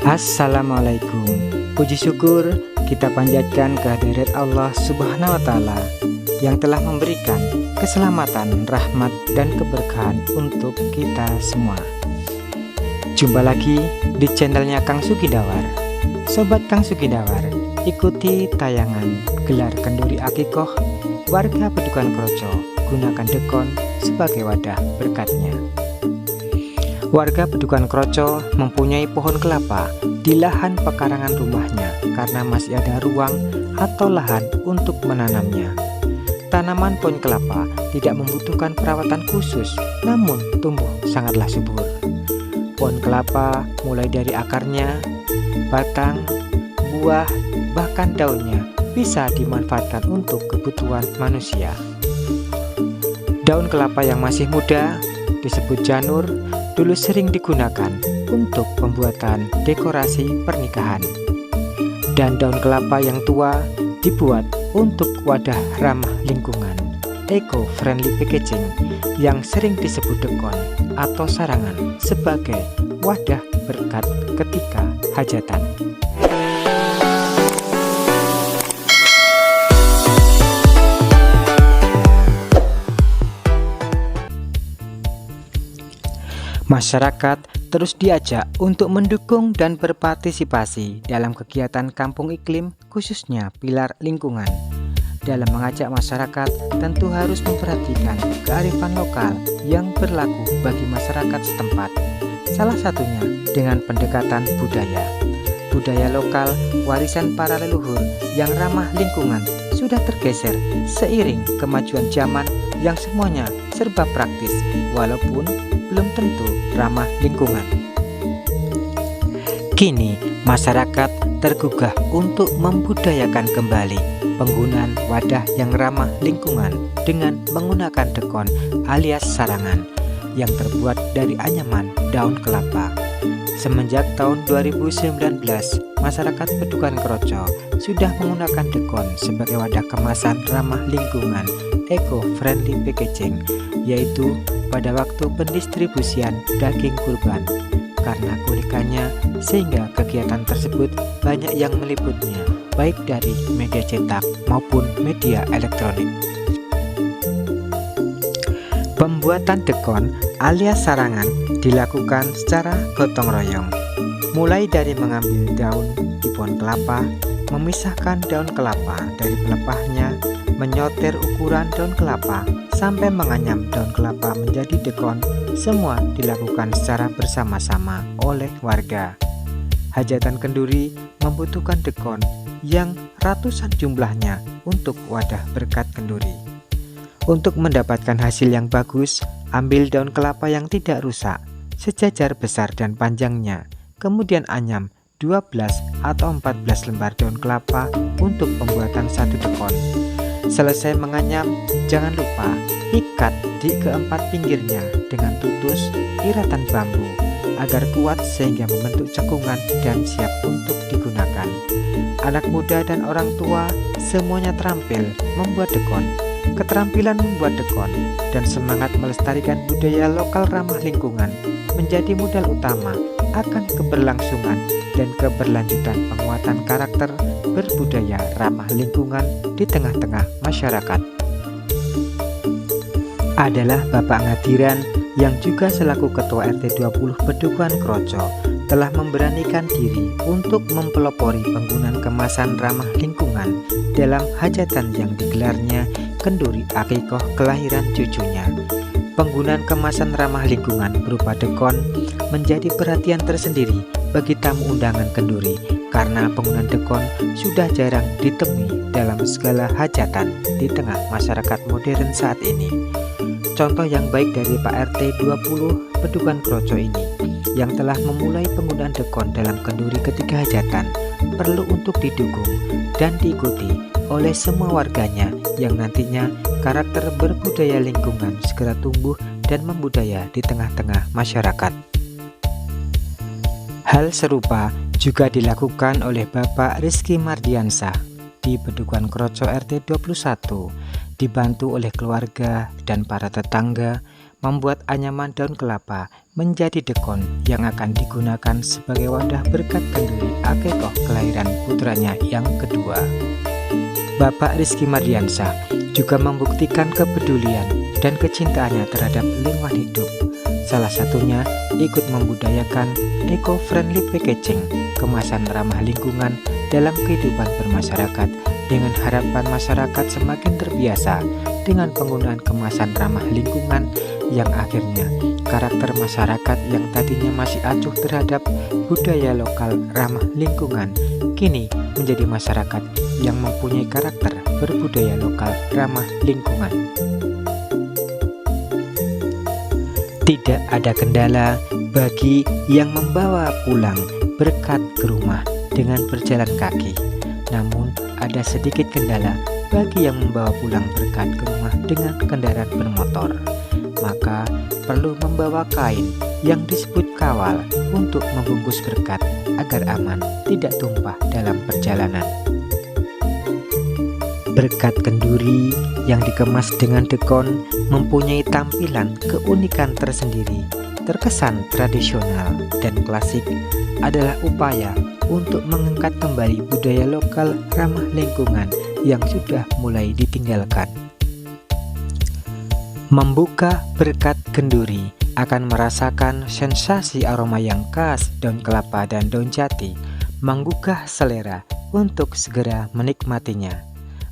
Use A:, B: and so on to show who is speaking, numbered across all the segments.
A: Assalamualaikum. Puji syukur kita panjatkan kehadirat Allah Subhanahu wa Ta'ala yang telah memberikan keselamatan, rahmat, dan keberkahan untuk kita semua. Jumpa lagi di channelnya Kang Sugidawar. Sobat Kang Sugidawar, ikuti tayangan gelar kenduri akikoh warga Bedukan Kroco. Gunakan dekon sebagai wadah berkatnya. Warga Bedukan Kroco mempunyai pohon kelapa di lahan pekarangan rumahnya karena masih ada ruang atau lahan untuk menanamnya. Tanaman pohon kelapa tidak membutuhkan perawatan khusus, namun tumbuh sangatlah subur. Pohon kelapa mulai dari akarnya, batang, buah, bahkan daunnya bisa dimanfaatkan untuk kebutuhan manusia. Daun kelapa yang masih muda disebut janur, dulu sering digunakan untuk pembuatan dekorasi pernikahan. Dan daun kelapa yang tua dibuat untuk wadah ramah lingkungan, eco-friendly packaging, yang sering disebut dekon atau sarangan sebagai wadah berkat ketika hajatan. Masyarakat terus diajak untuk mendukung dan berpartisipasi dalam kegiatan kampung iklim, khususnya pilar lingkungan. Dalam mengajak masyarakat, tentu harus memperhatikan kearifan lokal yang berlaku bagi masyarakat setempat. Salah satunya dengan pendekatan budaya. Budaya lokal, warisan para leluhur yang ramah lingkungan sudah tergeser seiring kemajuan zaman yang semuanya serba praktis, walaupun belum tentu ramah lingkungan. Kini masyarakat tergugah untuk membudayakan kembali penggunaan wadah yang ramah lingkungan dengan menggunakan dekon alias sarangan yang terbuat dari anyaman daun kelapa. Semenjak tahun 2019, masyarakat Bedukan Kroco sudah menggunakan dekon sebagai wadah kemasan ramah lingkungan, eco-friendly packaging, yaitu pada waktu pendistribusian daging kurban. Karena keunikannya, sehingga kegiatan tersebut banyak yang meliputnya, baik dari media cetak maupun media elektronik. Pembuatan dekon alias sarangan dilakukan secara gotong royong, mulai dari mengambil daun di pohon kelapa, memisahkan daun kelapa dari pelepahnya, menyoter ukuran daun kelapa, sampai menganyam daun kelapa menjadi dekon. Semua dilakukan secara bersama-sama oleh warga. Hajatan kenduri membutuhkan dekon yang ratusan jumlahnya untuk wadah berkat kenduri. Untuk mendapatkan hasil yang bagus, ambil daun kelapa yang tidak rusak, sejajar besar dan panjangnya, kemudian anyam 12 atau 14 lembar daun kelapa untuk pembuatan satu dekon. Selesai menganyam, jangan lupa ikat di keempat pinggirnya dengan tutus iratan bambu agar kuat sehingga membentuk cekungan dan siap untuk digunakan. Anak muda dan orang tua semuanya terampil membuat dekon. Keterampilan membuat dekon dan semangat melestarikan budaya lokal ramah lingkungan menjadi modal utama akan keberlangsungan dan keberlanjutan penguatan karakter berbudaya ramah lingkungan di tengah-tengah masyarakat. Adalah Bapak Ngadiran yang juga selaku Ketua RT 20 Bedukan Kroco telah memberanikan diri untuk mempelopori penggunaan kemasan ramah lingkungan dalam hajatan yang digelarnya kenduri akikoh kelahiran cucunya. Penggunaan kemasan ramah lingkungan berupa dekon menjadi perhatian tersendiri bagi tamu undangan kenduri karena penggunaan dekon sudah jarang ditemui dalam segala hajatan di tengah masyarakat modern saat ini. Contoh yang baik dari Pak RT 20 Bedukan Kroco ini yang telah memulai penggunaan dekon dalam kenduri ketika hajatan perlu untuk didukung dan diikuti oleh semua warganya yang nantinya karakter berbudaya lingkungan segera tumbuh dan membudaya di tengah-tengah masyarakat. Hal serupa juga dilakukan oleh Bapak Rizky Mardiansah di Bedukan Kroco RT 21, dibantu oleh keluarga dan para tetangga membuat anyaman daun kelapa menjadi dekon yang akan digunakan sebagai wadah berkat kenduri akikoh kelahiran putranya yang kedua. Bapak Rizky Mardiansyah juga membuktikan kepedulian dan kecintaannya terhadap lingkungan hidup. Salah satunya ikut membudayakan eco-friendly packaging, kemasan ramah lingkungan dalam kehidupan bermasyarakat, dengan harapan masyarakat semakin terbiasa dengan penggunaan kemasan ramah lingkungan, yang akhirnya karakter masyarakat yang tadinya masih acuh terhadap budaya lokal ramah lingkungan kini menjadi masyarakat yang mempunyai karakter berbudaya lokal ramah lingkungan. Tidak ada kendala bagi yang membawa pulang berkat ke rumah dengan berjalan kaki. Namun ada sedikit kendala bagi yang membawa pulang berkat ke rumah dengan kendaraan bermotor. Maka perlu membawa kain yang disebut kawal untuk membungkus berkat agar aman tidak tumpah dalam perjalanan. Berkat kenduri yang dikemas dengan dekon mempunyai tampilan keunikan tersendiri, terkesan tradisional dan klasik, adalah upaya untuk mengangkat kembali budaya lokal ramah lingkungan yang sudah mulai ditinggalkan. Membuka berkat kenduri akan merasakan sensasi aroma yang khas daun kelapa dan daun jati, menggugah selera untuk segera menikmatinya.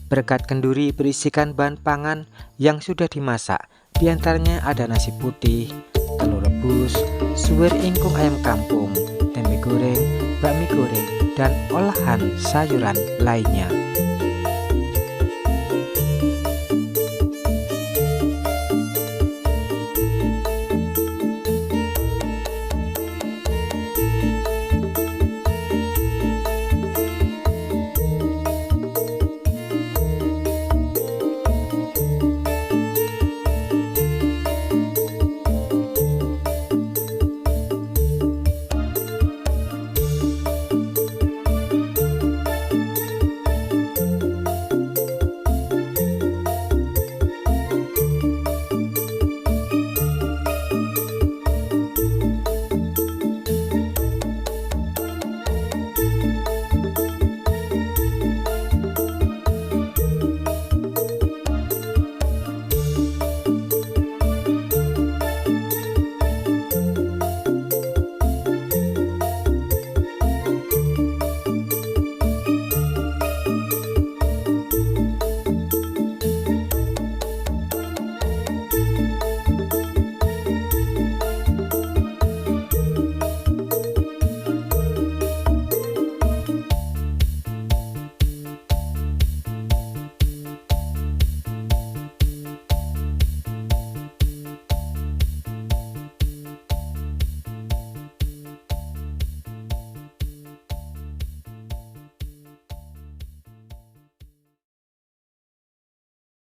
A: Berkat kenduri berisikan bahan pangan yang sudah dimasak, diantaranya ada nasi putih, telur rebus, suwir ingkung ayam kampung, tempe goreng, bakmi goreng, dan olahan sayuran lainnya.